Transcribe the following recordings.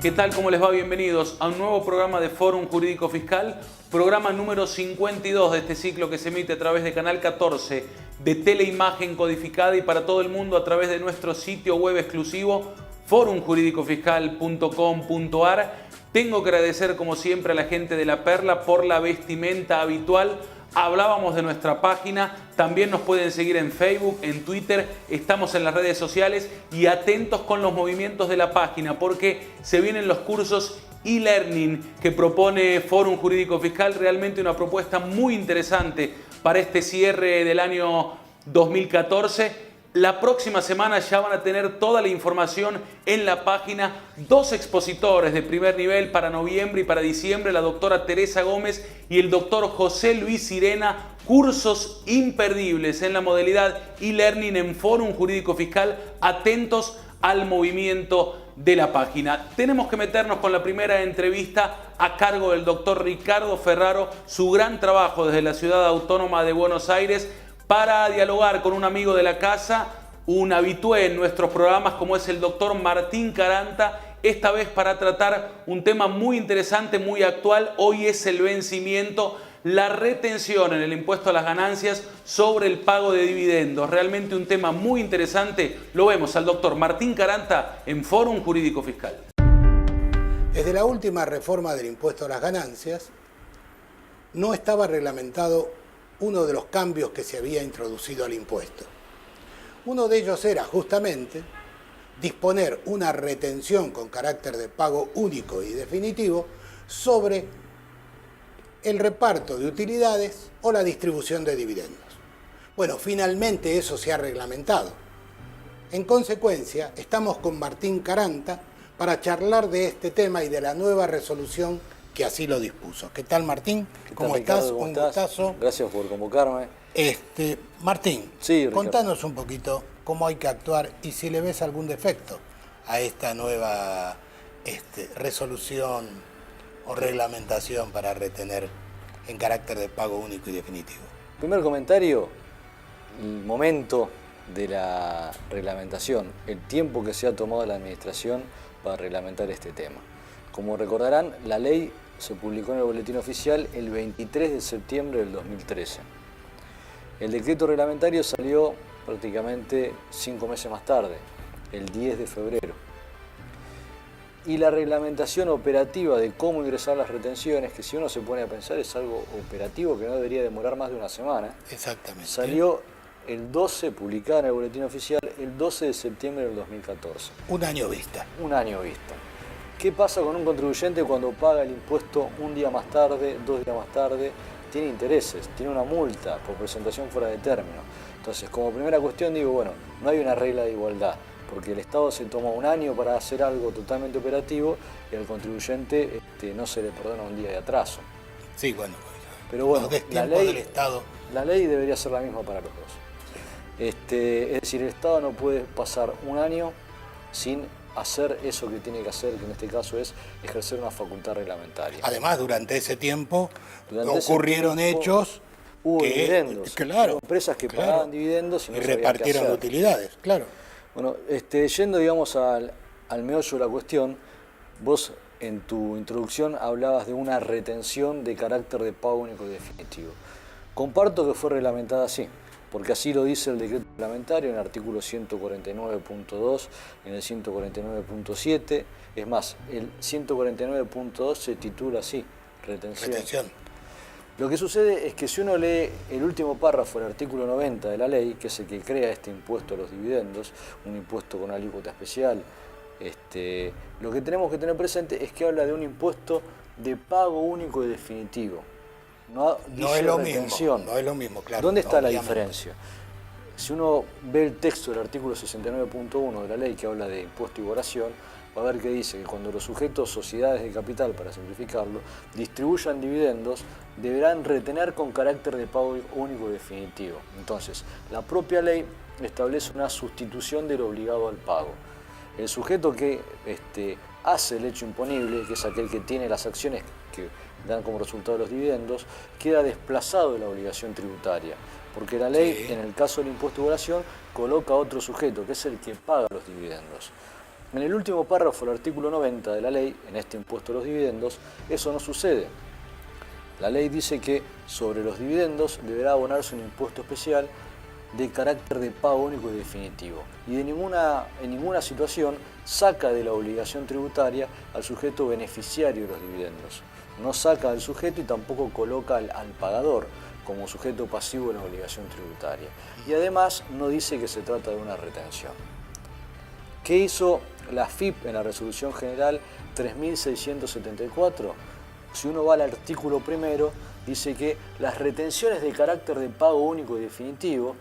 ¿Qué tal? ¿Cómo les va? Bienvenidos a un nuevo programa de Fórum Jurídico Fiscal, programa número 52 de este ciclo que se emite a través de Canal 14 de Teleimagen codificada y para todo el mundo a través de nuestro sitio web exclusivo forumjuridicofiscal.com.ar. Tengo que agradecer como siempre a la gente de La Perla por la vestimenta habitual. Hablábamos de nuestra página, también nos pueden seguir en Facebook, en Twitter, estamos en las redes sociales y atentos con los movimientos de la página porque se vienen los cursos e-learning que propone Fórum Jurídico Fiscal, realmente una propuesta muy interesante para este cierre del año 2014. La próxima semana ya van a tener toda la información en la página. Dos expositores de primer nivel para noviembre y para diciembre, la doctora Teresa Gómez y el doctor José Luis Sirena. Cursos imperdibles en la modalidad e-learning en Fórum Jurídico Fiscal. Atentos al movimiento de la página. Tenemos que meternos con la primera entrevista a cargo del doctor Ricardo Ferraro, su gran trabajo desde la Ciudad Autónoma de Buenos Aires, para dialogar con un amigo de la casa, un habitué en nuestros programas como es el doctor Martín Caranta, esta vez para tratar un tema muy interesante, muy actual. Hoy es el vencimiento, la retención en el impuesto a las ganancias sobre el pago de dividendos. Realmente un tema muy interesante. Lo vemos al doctor Martín Caranta en Fórum Jurídico Fiscal. Desde la última reforma del impuesto a las ganancias, no estaba reglamentado uno de los cambios que se había introducido al impuesto. Uno de ellos era justamente disponer una retención con carácter de pago único y definitivo sobre el reparto de utilidades o la distribución de dividendos. Bueno, finalmente eso se ha reglamentado. En consecuencia, estamos con Martín Caranta para charlar de este tema y de la nueva resolución que así lo dispuso. ¿Qué tal, Martín? ¿Cómo estás? Un gustazo. Gracias por convocarme. Martín, sí, contanos un poquito cómo hay que actuar y si le ves algún defecto a esta nueva resolución o reglamentación para retener en carácter de pago único y definitivo. Primer comentario, el momento de la reglamentación, el tiempo que se ha tomado la administración para reglamentar este tema. Como recordarán, la ley se publicó en el Boletín Oficial el 23 de septiembre del 2013. El decreto reglamentario salió prácticamente 5 meses más tarde, el 10 de febrero. Y la reglamentación operativa de cómo ingresar las retenciones, que si uno se pone a pensar es algo operativo que no debería demorar más de una semana. Exactamente. Salió el 12, publicada en el Boletín Oficial, el 12 de septiembre del 2014. Un año vista. Un año vista. ¿Qué pasa con un contribuyente cuando paga el impuesto un día más tarde, 2 días más tarde? Tiene intereses, tiene una multa por presentación fuera de término. Entonces, como primera cuestión digo, bueno, no hay una regla de igualdad, porque el Estado se tomó un año para hacer algo totalmente operativo y al contribuyente no se le perdona un día de atraso. Sí, bueno. Pero bueno, la ley debería ser la misma para los dos. Es decir, el Estado no puede pasar un año sin hacer eso que tiene que hacer, que en este caso es ejercer una facultad reglamentaria. Además, durante ese tiempo ocurrieron hechos. Hubo dividendos. Claro. Hubo empresas que pagaban dividendos y no repartieron utilidades, claro. Bueno, yendo, digamos, al meollo de la cuestión, vos en tu introducción hablabas de una retención de carácter de pago único y definitivo. Comparto que fue reglamentada así, porque así lo dice el decreto reglamentario en el artículo 149.2, en el 149.7. Es más, el 149.2 se titula así, retención. Lo que sucede es que si uno lee el último párrafo del artículo 90 de la ley, que es el que crea este impuesto a los dividendos, un impuesto con alícuota especial, lo que tenemos que tener presente es que habla de un impuesto de pago único y definitivo. No es lo mismo, claro. ¿Dónde está la diferencia? Si uno ve el texto del artículo 69.1 de la ley que habla de impuesto y igualación, va a ver que dice que cuando los sujetos sociedades de capital, para simplificarlo, distribuyan dividendos, deberán retener con carácter de pago único y definitivo. Entonces, la propia ley establece una sustitución del obligado al pago. El sujeto que hace el hecho imponible, que es aquel que tiene las acciones que dan como resultado los dividendos, queda desplazado de la obligación tributaria, porque la ley, en el caso del impuesto de igualación, coloca a otro sujeto, que es el que paga los dividendos. En el último párrafo del artículo 90 de la ley, en este impuesto a los dividendos, eso no sucede. La ley dice que sobre los dividendos deberá abonarse un impuesto especial de carácter de pago único y definitivo. Y en ninguna situación saca de la obligación tributaria al sujeto beneficiario de los dividendos. No saca al sujeto y tampoco coloca al pagador como sujeto pasivo de la obligación tributaria. Y además no dice que se trata de una retención. ¿Qué hizo la AFIP en la Resolución General 3674? Si uno va al artículo primero, dice que las retenciones de carácter de pago único y definitivo,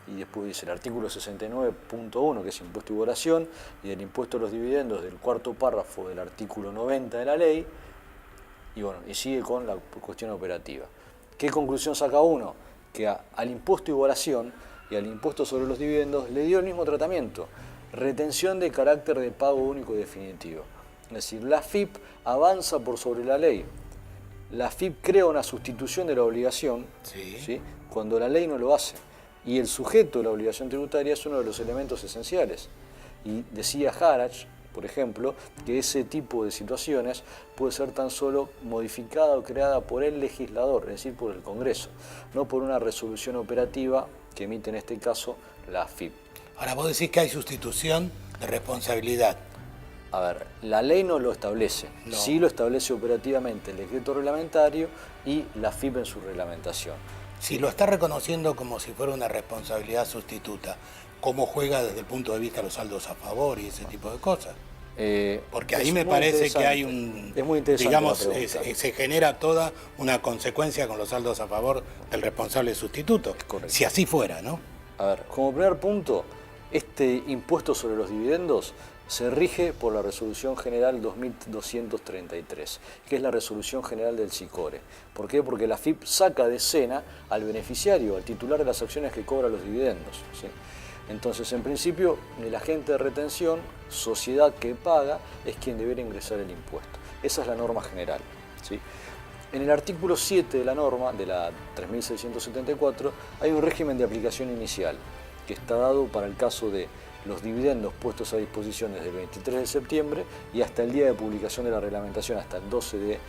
y después dice el artículo 69.1, que es impuesto y igualación, y el impuesto a los dividendos del cuarto párrafo del artículo 90 de la ley, y bueno, y sigue con la cuestión operativa. ¿Qué conclusión saca uno? Que al impuesto de igualación y al impuesto sobre los dividendos le dio el mismo tratamiento, retención de carácter de pago único y definitivo. Es decir, la AFIP avanza por sobre la ley. La AFIP crea una sustitución de la obligación, ¿sí?, cuando la ley no lo hace. Y el sujeto de la obligación tributaria es uno de los elementos esenciales. Y decía Harach, por ejemplo, que ese tipo de situaciones puede ser tan solo modificada o creada por el legislador, es decir, por el Congreso, no por una resolución operativa que emite en este caso la AFIP. Ahora, vos decís que hay sustitución de responsabilidad. A ver, la ley no lo establece, No. Sí lo establece operativamente el decreto reglamentario y la AFIP en su reglamentación. Si lo está reconociendo como si fuera una responsabilidad sustituta, ¿cómo juega desde el punto de vista de los saldos a favor y ese tipo de cosas? Porque ahí me parece que hay un... Es muy interesante digamos, la pregunta. se genera toda una consecuencia con los saldos a favor del responsable sustituto. Correcto. Si así fuera, ¿no? A ver, como primer punto, este impuesto sobre los dividendos se rige por la Resolución General 2233, que es la Resolución General del SICORE. ¿Por qué? Porque la AFIP saca de escena al beneficiario, al titular de las acciones que cobra los dividendos, ¿sí? Entonces, en principio, el agente de retención, sociedad que paga, es quien deberá ingresar el impuesto. Esa es la norma general, ¿sí? En el artículo 7 de la norma, de la 3674, hay un régimen de aplicación inicial que está dado para el caso de los dividendos puestos a disposición desde el 23 de septiembre y hasta el día de publicación de la reglamentación, hasta el 12 de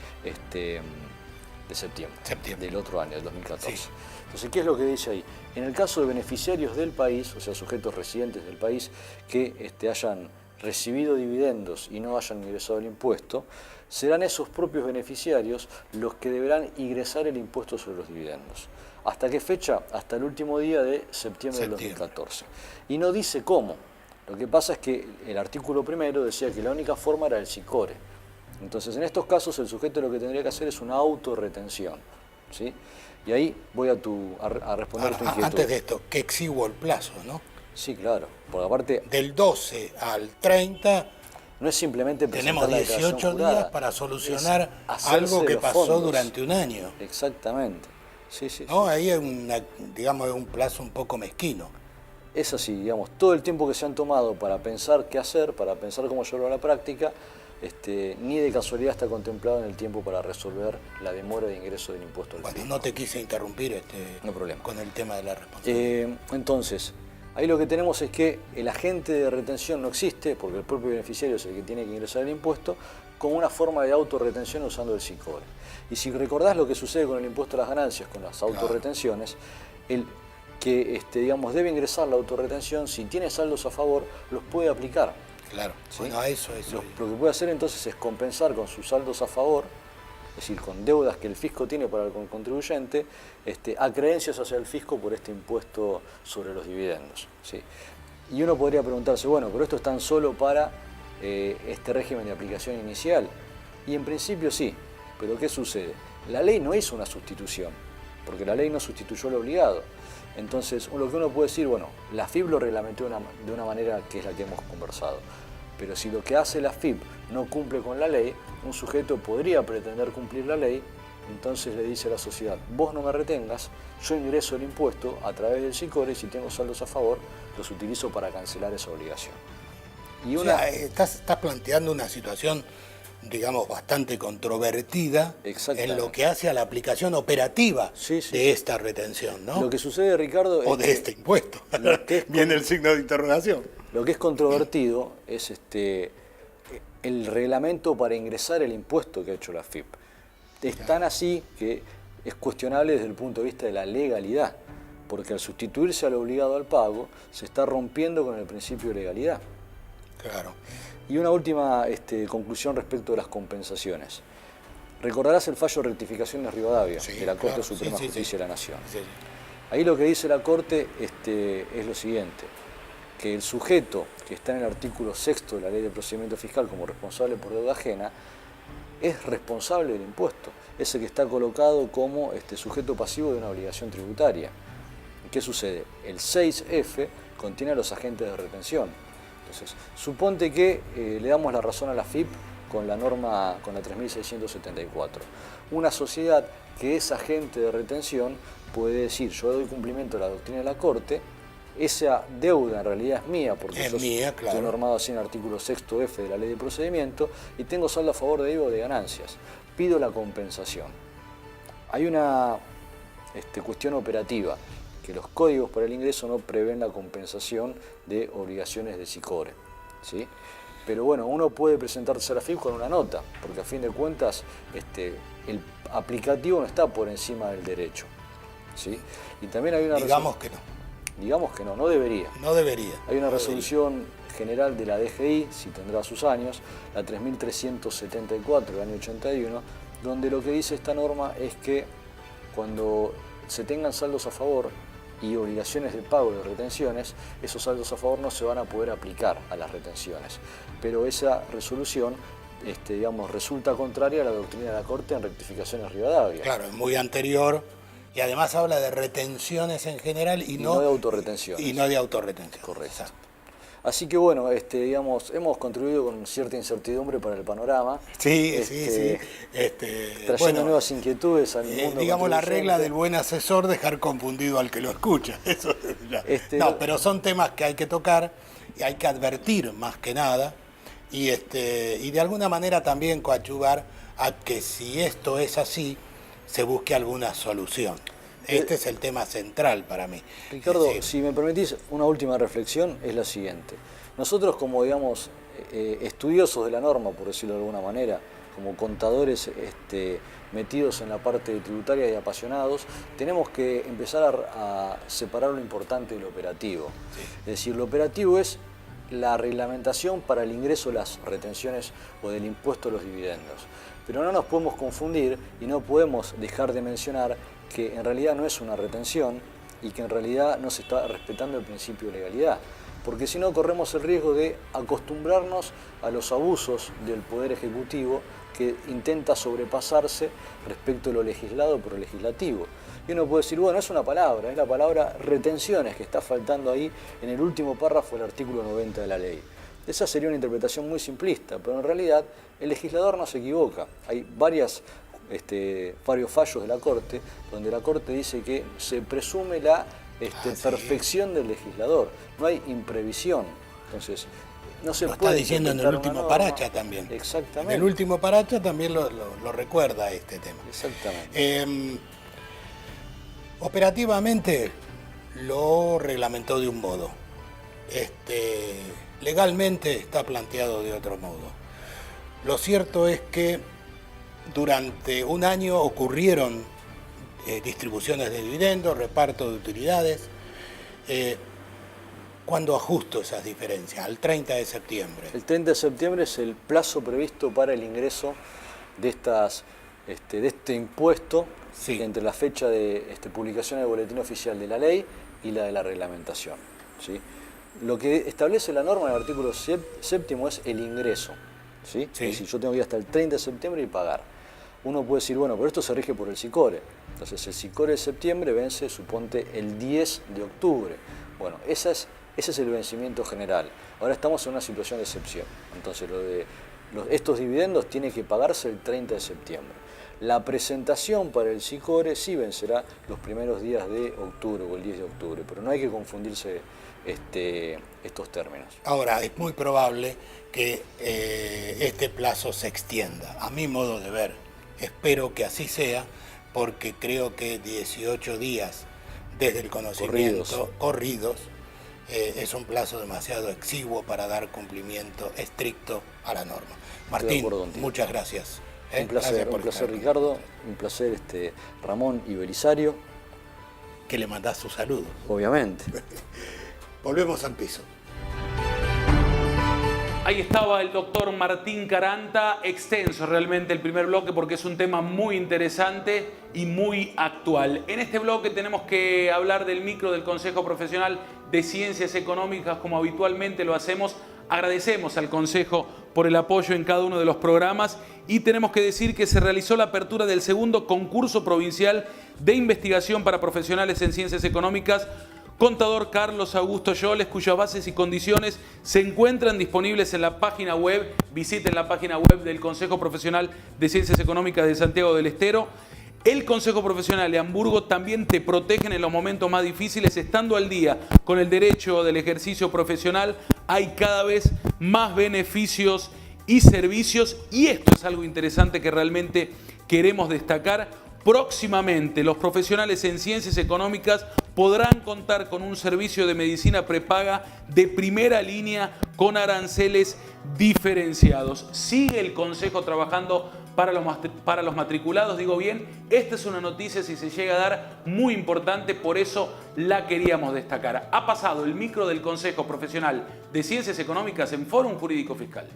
septiembre del otro año, del 2014. Sí. Entonces, ¿qué es lo que dice ahí? En el caso de beneficiarios del país, o sea, sujetos residentes del país que hayan recibido dividendos y no hayan ingresado el impuesto, serán esos propios beneficiarios los que deberán ingresar el impuesto sobre los dividendos. ¿Hasta qué fecha? Hasta el último día de septiembre del 2014. Y no dice cómo. Lo que pasa es que el artículo primero decía que la única forma era el SICORE. Entonces, en estos casos, el sujeto lo que tendría que hacer es una autorretención, ¿sí? Y ahí voy a responder tu inquietud. Antes de esto, que exiguo el plazo, ¿no? Sí, claro. Porque aparte... Del 12 al 30... No es simplemente presentar tenemos 18 días para solucionar algo que pasó durante un año. Exactamente. Sí. No, ahí hay digamos, un plazo un poco mezquino. Es así, digamos, todo el tiempo que se han tomado para pensar qué hacer, para pensar cómo llevarlo a la práctica, ni de casualidad está contemplado en el tiempo para resolver la demora de ingreso del impuesto al Bueno, fisco. no te quise interrumpir No problema. con el tema de la responsabilidad. Entonces, ahí lo que tenemos es que el agente de retención no existe, porque el propio beneficiario es el que tiene que ingresar el impuesto, como una forma de autorretención usando el SICORE. Y si recordás lo que sucede con el impuesto a las ganancias, con las autorretenciones, el que digamos, debe ingresar la autorretención, si tiene saldos a favor, los puede aplicar. Claro, ¿sí? bueno, eso. Lo que puede hacer entonces es compensar con sus saldos a favor, es decir, con deudas que el fisco tiene para el contribuyente, acreencias hacia el fisco por este impuesto sobre los dividendos, ¿sí? Y uno podría preguntarse, bueno, pero esto es tan solo para este régimen de aplicación inicial. Y en principio sí, pero ¿qué sucede? La ley no hizo una sustitución, porque la ley no sustituyó al obligado. Entonces, lo que uno puede decir, bueno, la AFIP lo reglamentó de una manera que es la que hemos conversado. Pero si lo que hace la AFIP no cumple con la ley, un sujeto podría pretender cumplir la ley, entonces le dice a la sociedad, vos no me retengas, yo ingreso el impuesto a través del SICORE y si tengo saldos a favor, los utilizo para cancelar esa obligación. O sea, estás planteando una situación digamos, bastante controvertida en lo que hace a la aplicación operativa de esta retención, ¿no? Lo que sucede, Ricardo, o de este impuesto. Viene el signo de interrogación. Lo que es controvertido es el reglamento para ingresar el impuesto que ha hecho la FIP. Es tan así que es cuestionable desde el punto de vista de la legalidad, porque al sustituirse al obligado al pago, se está rompiendo con el principio de legalidad. Claro. Y una última conclusión respecto de las compensaciones. Recordarás el fallo de rectificación de Rivadavia, de la Corte Suprema de Justicia de la Nación. Ahí lo que dice la Corte es lo siguiente, que el sujeto que está en el artículo 6 de la Ley de Procedimiento Fiscal como responsable por deuda ajena es responsable del impuesto, es el que está colocado como sujeto pasivo de una obligación tributaria. ¿Qué sucede? El 6F contiene a los agentes de retención. Entonces, suponte que le damos la razón a la FIP con la norma, con la 3674. Una sociedad que es agente de retención puede decir, yo doy cumplimiento a la doctrina de la Corte, esa deuda en realidad es mía, porque estoy normado así en el artículo 6F de la Ley de Procedimiento, y tengo saldo a favor de IVA o de ganancias. Pido la compensación. Hay una cuestión operativa, que los códigos para el ingreso no prevén la compensación de obligaciones de SICORE, ¿sí? Pero bueno, uno puede presentarse a la FIP con una nota, porque a fin de cuentas el aplicativo no está por encima del derecho, ¿sí? Y también hay una Digamos que no. Digamos que no debería. No debería. Hay una resolución general de la DGI, si tendrá sus años, la 3374 del año 81, donde lo que dice esta norma es que cuando se tengan saldos a favor y obligaciones de pago de retenciones, esos saldos a favor no se van a poder aplicar a las retenciones. Pero esa resolución resulta contraria a la doctrina de la Corte en rectificaciones Rivadavia. Claro, es muy anterior y además habla de retenciones en general y no de autorretenciones. Y no de autorretenciones. Correcto. Exacto. Así que bueno, hemos contribuido con cierta incertidumbre para el panorama. Sí. Trayendo nuevas inquietudes al mundo. Digamos la regla del buen asesor, dejar confundido al que lo escucha. Eso, pero son temas que hay que tocar y hay que advertir más que nada y de alguna manera también coadyuvar a que si esto es así, se busque alguna solución. Este es el tema central para mí. Ricardo, si me permitís, una última reflexión es la siguiente. Nosotros como, estudiosos de la norma, por decirlo de alguna manera, como contadores metidos en la parte tributaria y apasionados, tenemos que empezar a separar lo importante de lo operativo. Sí. Es decir, lo operativo es la reglamentación para el ingreso de las retenciones o del impuesto a los dividendos. Pero no nos podemos confundir y no podemos dejar de mencionar que en realidad no es una retención y que en realidad no se está respetando el principio de legalidad. Porque si no corremos el riesgo de acostumbrarnos a los abusos del Poder Ejecutivo que intenta sobrepasarse respecto de lo legislado por el legislativo. Y uno puede decir, bueno, es una palabra, es la palabra retenciones que está faltando ahí en el último párrafo del artículo 90 de la ley. Esa sería una interpretación muy simplista, pero en realidad el legislador no se equivoca. Hay varios fallos de la Corte, donde la Corte dice que se presume la perfección del legislador, no hay imprevisión. Entonces, no se puede. Lo está diciendo en el último paracha también. Exactamente. En el último paracha también lo recuerda este tema. Exactamente. Operativamente lo reglamentó de un modo. Legalmente está planteado de otro modo. Lo cierto es que durante un año ocurrieron distribuciones de dividendos, reparto de utilidades. ¿Cuándo ajusto esas diferencias? Al 30 de septiembre. El 30 de septiembre es el plazo previsto para el ingreso de este impuesto, sí, entre la fecha de publicación del boletín oficial de la ley y la de la reglamentación, ¿sí? Lo que establece la norma en el artículo 7º es el ingreso, ¿sí? Sí. Es decir, yo tengo que ir hasta el 30 de septiembre y pagar. Uno puede decir, bueno, pero esto se rige por el SICORE. Entonces el SICORE de septiembre vence, suponte, el 10 de octubre. Bueno, ese es el vencimiento general. Ahora estamos en una situación de excepción. Entonces estos dividendos tienen que pagarse el 30 de septiembre. La presentación para el SICORE sí vencerá los primeros días de octubre o el 10 de octubre, pero no hay que confundirse estos términos. Ahora, es muy probable que este plazo se extienda. A mi modo de ver, espero que así sea, porque creo que 18 días desde el conocimiento corridos es un plazo demasiado exiguo para dar cumplimiento estricto a la norma. Martín, muchas gracias. Un placer, Ricardo, un placer Ramón y Belisario. Que le mandás su saludo. Obviamente. Volvemos al piso. Ahí estaba el doctor Martín Caranta, extenso realmente el primer bloque porque es un tema muy interesante y muy actual. En este bloque tenemos que hablar del micro del Consejo Profesional de Ciencias Económicas como habitualmente lo hacemos. Agradecemos al Consejo por el apoyo en cada uno de los programas y tenemos que decir que se realizó la apertura del segundo concurso provincial de investigación para profesionales en ciencias económicas Contador Carlos Augusto Yoles, cuyas bases y condiciones se encuentran disponibles en la página web. Visiten la página web del Consejo Profesional de Ciencias Económicas de Santiago del Estero. El Consejo Profesional de Hamburgo también te protegen en los momentos más difíciles, estando al día con el derecho del ejercicio profesional. Hay cada vez más beneficios y servicios, y esto es algo interesante que realmente queremos destacar. Próximamente, los profesionales en ciencias económicas podrán contar con un servicio de medicina prepaga de primera línea con aranceles diferenciados. Sigue el Consejo trabajando para los matriculados, digo bien, esta es una noticia, si se llega a dar, muy importante, por eso la queríamos destacar. Ha pasado el micro del Consejo Profesional de Ciencias Económicas en Fórum Jurídico Fiscal.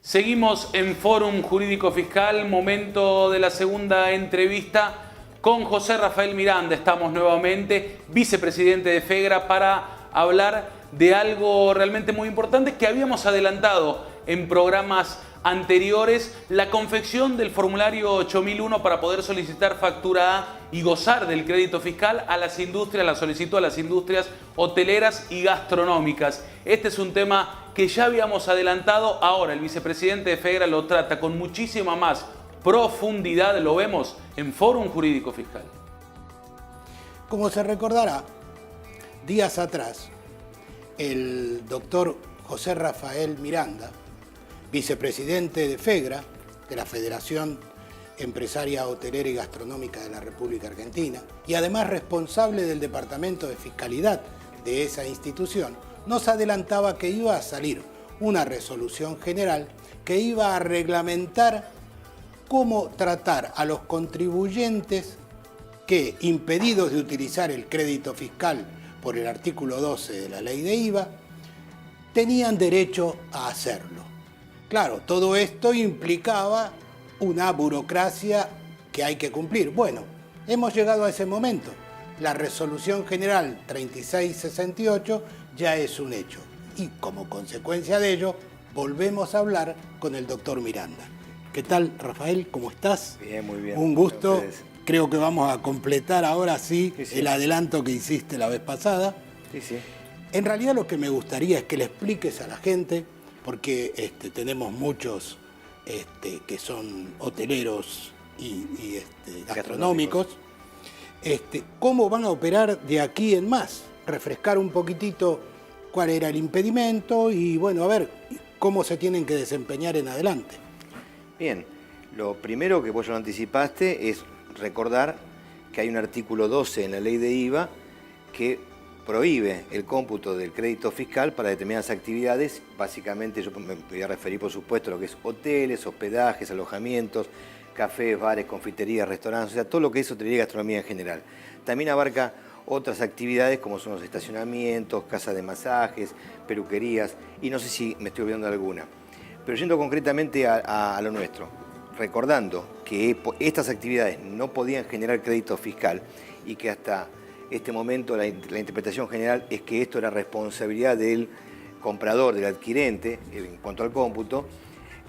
Seguimos en Fórum Jurídico Fiscal, momento de la segunda entrevista con José Rafael Miranda. Estamos nuevamente, vicepresidente de FEGRA, para hablar de algo realmente muy importante que habíamos adelantado en programas anteriores, la confección del formulario 8001 para poder solicitar factura A y gozar del crédito fiscal a las industrias, la solicitó a las industrias hoteleras y gastronómicas. Este es un tema que ya habíamos adelantado, ahora el vicepresidente de FEGRA lo trata con muchísima más profundidad, lo vemos en Fórum Jurídico Fiscal. Como se recordará, días atrás, el doctor José Rafael Miranda, vicepresidente de FEGRA, de la Federación Empresaria Hotelera y Gastronómica de la República Argentina, y además responsable del Departamento de Fiscalidad de esa institución, nos adelantaba que iba a salir una resolución general que iba a reglamentar cómo tratar a los contribuyentes que, impedidos de utilizar el crédito fiscal por el artículo 12 de la ley de IVA, tenían derecho a hacerlo. Claro, todo esto implicaba una burocracia que hay que cumplir. Bueno, hemos llegado a ese momento. La resolución general 3668 ya es un hecho. Y como consecuencia de ello, volvemos a hablar con el doctor Miranda. ¿Qué tal, Rafael? ¿Cómo estás? Bien, muy bien. Un gusto. Creo que vamos a completar ahora sí, Sí. el adelanto que hiciste la vez pasada. Sí. En realidad lo que me gustaría es que le expliques a la gente, porque tenemos muchos que son hoteleros y gastronómicos, cómo van a operar de aquí en más, refrescar un poquitito cuál era el impedimento y bueno, a ver cómo se tienen que desempeñar en adelante. Bien, lo primero que vos ya lo anticipaste es recordar que hay un artículo 12 en la ley de IVA que prohíbe el cómputo del crédito fiscal para determinadas actividades. Básicamente yo me voy a referir, por supuesto, a lo que es hoteles, hospedajes, alojamientos, cafés, bares, confiterías, restaurantes, o sea, todo lo que es hotelería y gastronomía en general. También abarca otras actividades como son los estacionamientos, casas de masajes, peluquerías, y no sé si me estoy olvidando de alguna. Pero yendo concretamente a lo nuestro, recordando que estas actividades no podían generar crédito fiscal y que hasta este momento la interpretación general es que esto era responsabilidad del comprador, del adquirente, en cuanto al cómputo,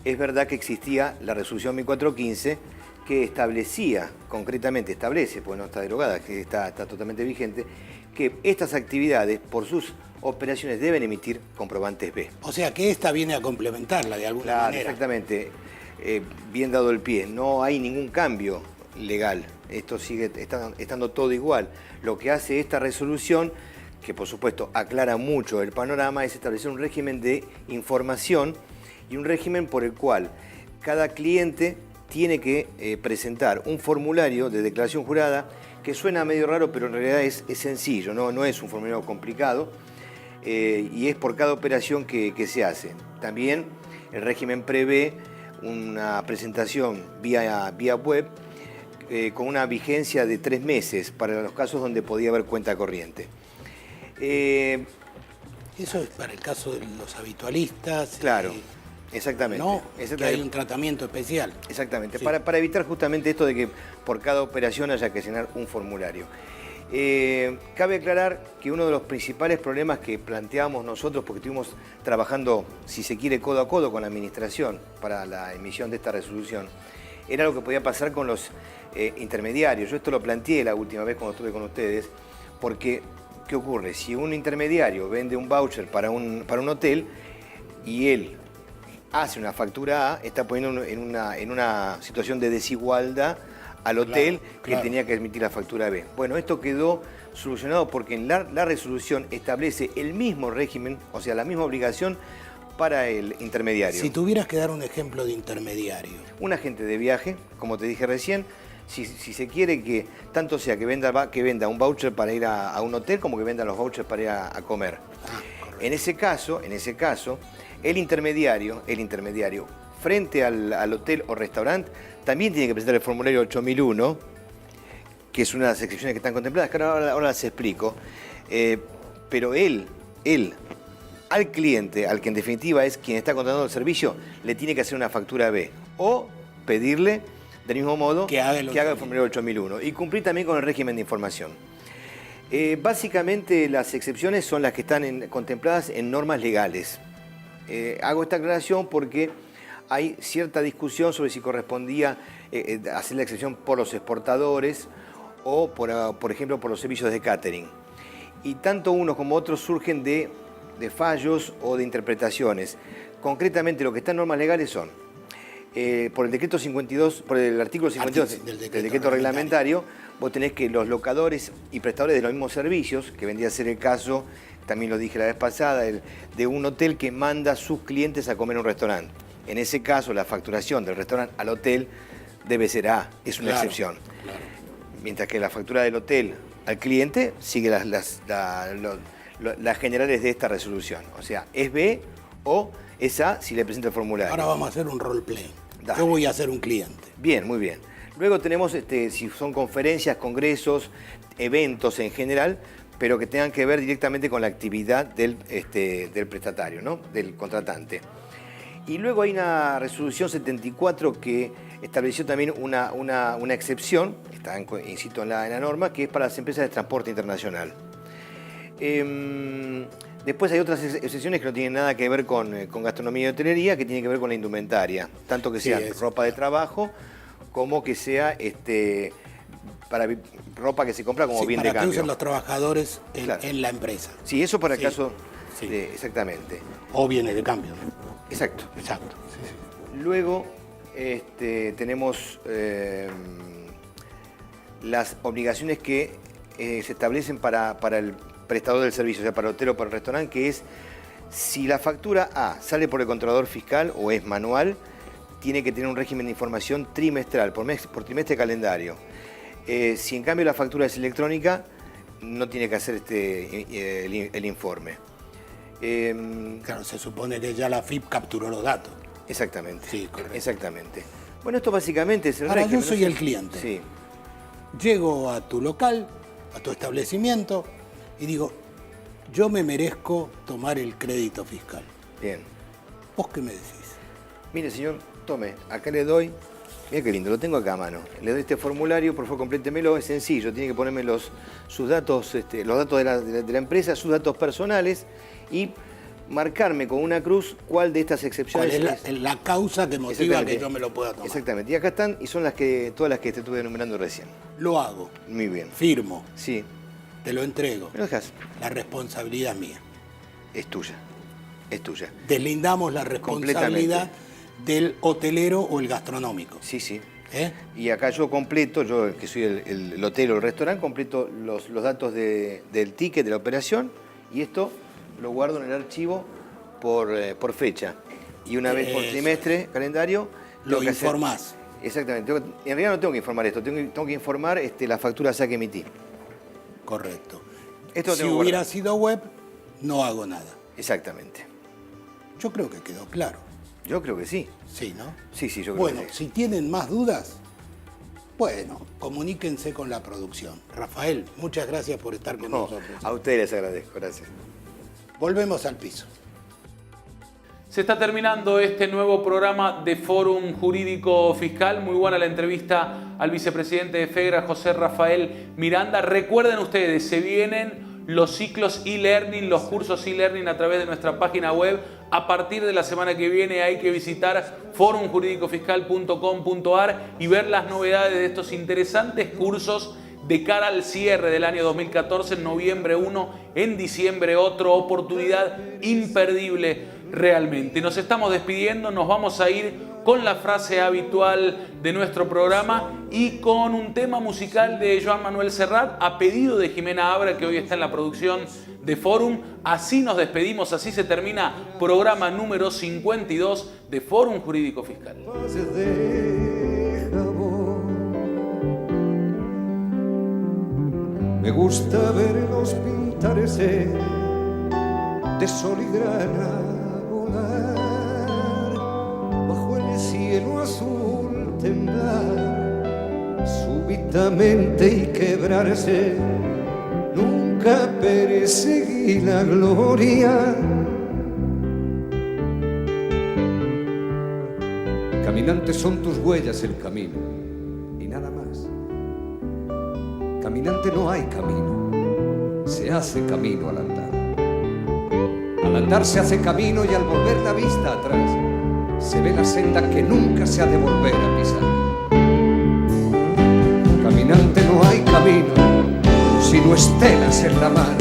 es verdad que existía la resolución 1415 que establecía, concretamente establece, porque no está derogada, que está totalmente vigente, que estas actividades, por sus operaciones, deben emitir comprobantes B. O sea que esta viene a complementarla de alguna Claro, manera. exactamente. Bien dado el pie, no hay ningún cambio legal. Esto sigue estando todo igual. Lo que hace esta resolución, que por supuesto aclara mucho el panorama, es establecer un régimen de información y un régimen por el cual cada cliente tiene que presentar un formulario de declaración jurada que suena medio raro, pero en realidad es sencillo, no es un formulario complicado, y es por cada operación que se hace. También el régimen prevé una presentación vía web con una vigencia de 3 meses para los casos donde podía haber cuenta corriente. Eso es para el caso de los habitualistas. Claro, exactamente. No, exactamente. que hay un tratamiento especial. Exactamente, Sí. para evitar justamente esto de que por cada operación haya que llenar un formulario. Cabe aclarar que uno de los principales problemas que planteamos nosotros, porque estuvimos trabajando, si se quiere, codo a codo con la administración para la emisión de esta resolución, era lo que podía pasar con los intermediarios. Yo esto lo planteé la última vez cuando estuve con ustedes, porque ¿qué ocurre? Si un intermediario vende un voucher para un hotel y él hace una factura A, está poniendo en una situación de desigualdad al hotel Claro. que tenía que emitir la factura B. Bueno, esto quedó solucionado porque en la resolución establece el mismo régimen, o sea, la misma obligación para el intermediario. Si tuvieras que dar un ejemplo de intermediario. Un agente de viaje, como te dije recién, si se quiere que tanto sea que venda un voucher para ir a un hotel como que venda los vouchers para ir a comer. En ese caso, el intermediario, frente al hotel o restaurante, también tiene que presentar el formulario 8001, que es una de las excepciones que están contempladas, que ahora las explico. Pero él, al cliente, al que en definitiva es quien está contratando el servicio, le tiene que hacer una factura B o pedirle, del mismo modo, que haga el formulario 8001 y cumplir también con el régimen de información. Básicamente las excepciones son las que están contempladas en normas legales. Hago esta aclaración porque hay cierta discusión sobre si correspondía hacer la excepción por los exportadores o, por ejemplo, por los servicios de catering. Y tanto unos como otros surgen de fallos o de interpretaciones. Concretamente, lo que está en normas legales son, por el decreto 52, por el artículo 52 del decreto reglamentario, vos tenés que los locadores y prestadores de los mismos servicios, que vendría a ser el caso, también lo dije la vez pasada, de un hotel que manda a sus clientes a comer a un restaurante. En ese caso, la facturación del restaurante al hotel debe ser A, es una excepción. Claro. Mientras que la factura del hotel al cliente sigue las generales de esta resolución. O sea, es B o es A si le presenta el formulario. Ahora vamos a hacer un roleplay. Dale. Yo voy a ser un cliente. Bien, muy bien. Luego tenemos, si son conferencias, congresos, eventos en general, pero que tengan que ver directamente con la actividad del prestatario, ¿no? Del contratante. Y luego hay una resolución 74 que estableció también una excepción, está insisto en la norma, que es para las empresas de transporte internacional. Después hay otras excepciones que no tienen nada que ver con gastronomía y hotelería, que tienen que ver con la indumentaria, tanto que sea ropa de trabajo como que sea para ropa que se compra como bien de para que cambio. usen los trabajadores Claro. en la empresa. Sí, eso para el caso Sí. exactamente. O bienes de cambio, ¿no? Exacto. Exacto. Sí. Luego tenemos las obligaciones que se establecen para el prestador del servicio, o sea, para el hotel o para el restaurante, que es si la factura A sale por el controlador fiscal o es manual, tiene que tener un régimen de información trimestral, por trimestre calendario. Si en cambio la factura es electrónica, no tiene que hacer el informe. Claro, se supone que ya la FIP capturó los datos. Exactamente. Sí, correcto. Exactamente. Bueno, esto básicamente es el Ahora, régimen. yo soy el cliente. Sí. Llego a tu local, a tu establecimiento, y digo, yo me merezco tomar el crédito fiscal. Bien. ¿Vos qué me decís? Mire, señor, tome, acá le doy. Mira qué lindo, lo tengo acá a mano. Le doy este formulario, por favor, complétemelo. Es sencillo, tiene que ponerme sus datos, los datos de la empresa, sus datos personales y marcarme con una cruz cuál de estas ¿Cuál excepciones es la causa que motiva que yo me lo pueda tomar? Exactamente. Y acá están, y son todas las que te estuve enumerando recién. Lo hago, Muy bien. firmo, Sí. te lo entrego. ¿Me lo dejas? La responsabilidad es mía. Es tuya. Es tuya. Deslindamos la responsabilidad del hotelero o el gastronómico. Sí, sí. ¿Eh? Y acá yo completo, yo que soy el hotel o el restaurante, completo los datos del ticket de la operación y esto lo guardo en el archivo por fecha. Y una vez por trimestre, calendario, Lo tengo que hacer- informás. Exactamente. En realidad no tengo que informar esto, tengo que informar la factura esa que emití. Correcto. Esto lo Si tengo que hubiera guardar. sido web, no hago nada. Exactamente. Yo creo que quedó claro. Yo creo que sí. Sí, ¿no? Sí, sí, yo creo Bueno, que sí. si tienen más dudas, bueno, comuníquense con la producción. Rafael, muchas gracias por estar con No, nosotros. a ustedes les agradezco, gracias. Volvemos al piso. Se está terminando este nuevo programa de Fórum Jurídico Fiscal. Muy buena la entrevista al vicepresidente de FEGRA, José Rafael Miranda. Recuerden ustedes, se vienen los ciclos e-learning, los cursos e-learning a través de nuestra página web. A partir de la semana que viene hay que visitar forumjuridicofiscal.com.ar y ver las novedades de estos interesantes cursos de cara al cierre del año 2014, en noviembre 1, en diciembre otro, oportunidad imperdible realmente. Nos estamos despidiendo, nos vamos a ir con la frase habitual de nuestro programa y con un tema musical de Joan Manuel Serrat a pedido de Jimena Abra, que hoy está en la producción de Fórum. Así nos despedimos, así se termina programa número 52 de Fórum Jurídico Fiscal. Me gusta verlos pintarse de sol y grana volar, bajo el cielo azul temblar súbitamente y quebrarse. Nunca perseguí la gloria. Caminantes son tus huellas el camino y nada más. Caminante no hay camino, se hace camino al andar. Al andar se hace camino y al volver la vista atrás se ve la senda que nunca se ha de volver a pisar. Caminante no hay camino, sino estelas en la mar.